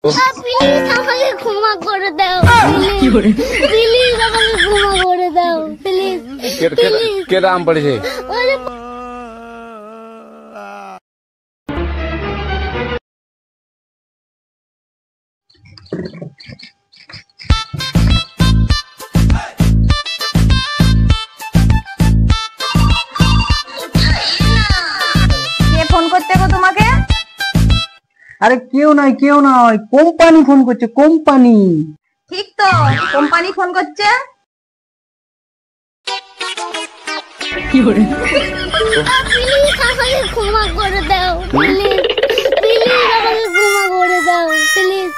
Please আমাকে ক্ষমা করে দাও, প্লিজ আমাকে ক্ষমা করে দাও, প্লিজ। কে দাম পড়েছে? কে ফোন করতে গো তোমাকে? আরে কেউ নয় কোম্পানি ফোন করছে, কোম্পানি। ঠিক তো, কোম্পানি ফোন করছে। প্লিজ আমাকে ক্ষমা করে দাও, প্লিজ, প্লিজ আমাকে ক্ষমা করে দাও, প্লিজ।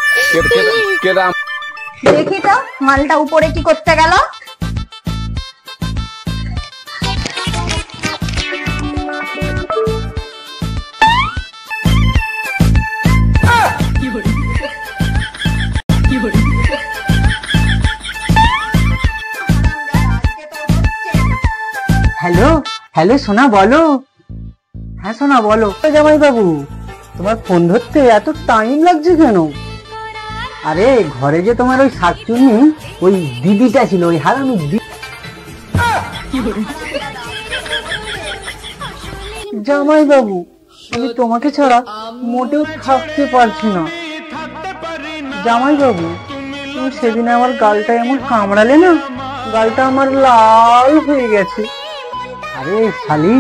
কে দাম? দেখি তো মালটা উপরে কি করতে গেল। হ্যালো হ্যালো সোনা বলো। হ্যাঁ সোনা বলো। জামাই বাবু, তোমার ফোন ধরতে এত টাইম লাগছে কেন? আরে ঘরে যে তোমার ওই শাকচুন্নি ওই দিদিটা ছিল, ওই হারামি জামাই বাবু, আমি তোমাকে ছাড়া মোটেও থাকতে পারছি না। জামাই বাবু, তুমি সেদিন আমার গালটা এমন কামড়ালে না, গালটা আমার লাল হয়ে গেছে। আরে শালি,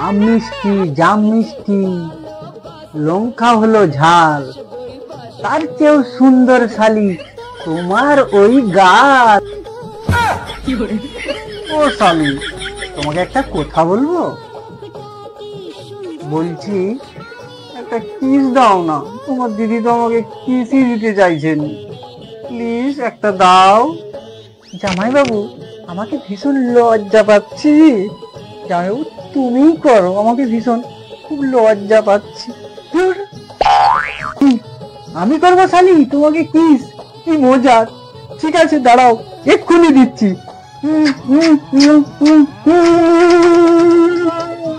আম মিষ্টি, জাম মিষ্টি, লঙ্কা হলো ঝাল, তার চেয়েও সুন্দর শালি তোমার ওই গাল। ও শালি, তোমাকে একটা কথা বলবো? বলছি একটা কিস দাও না, তোমার দিদি তো আমাকে কিসই দিতে চাইছেন, প্লিজ একটা দাও। জামাই বাবু, আমাকে ভীষণ লজ্জা পাচ্ছি। জামাইবাবু তুমিই করো, আমাকে ভীষণ খুব লজ্জা পাচ্ছি। আমি করবো শালি তোমাকে কিস? কি মজা। ঠিক আছে দাঁড়াও, এক্ষুনি দিচ্ছি।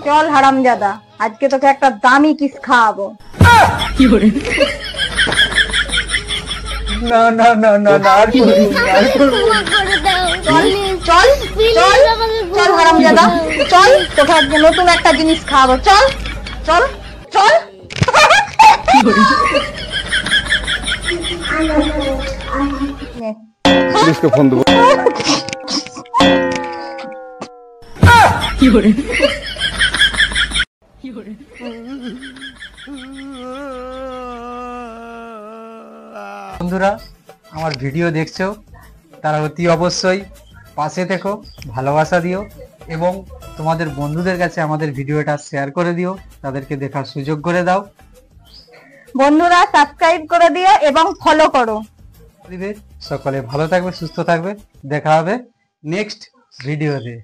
চল হারামজাদা, আজকে তোকে একটা দামি কিস খাওয়াবো। না না না না না, আর করবো না, আর করবো না। ক্ষমা করে দাও, চল প্লিজ, চল প্লিজ চল আমাকে চল ক্ষমা হারামজাদা, করে দাও। চল তোকে আজকে নতুন একটা জিনিস খাওয়াবো। চল চল চল। নে। পুলিশকে ফোন দেবো। বন্ধুরা, আমার ভিডিও দেখছো তারা অতি অবশ্যই পাশে থেকো, ভালোবাসা দিও এবং তোমাদের বন্ধুদের কাছে আমাদের ভিডিওটা শেয়ার করে দিও, তাদেরকে দেখার সুযোগ করে দাও। বন্ধুরা সাবস্ক্রাইব করে দিও এবং ফলো করো। সকলে ভালো থাকবে, সুস্থ থাকবে, দেখা হবে নেক্সট ভিডিওতে।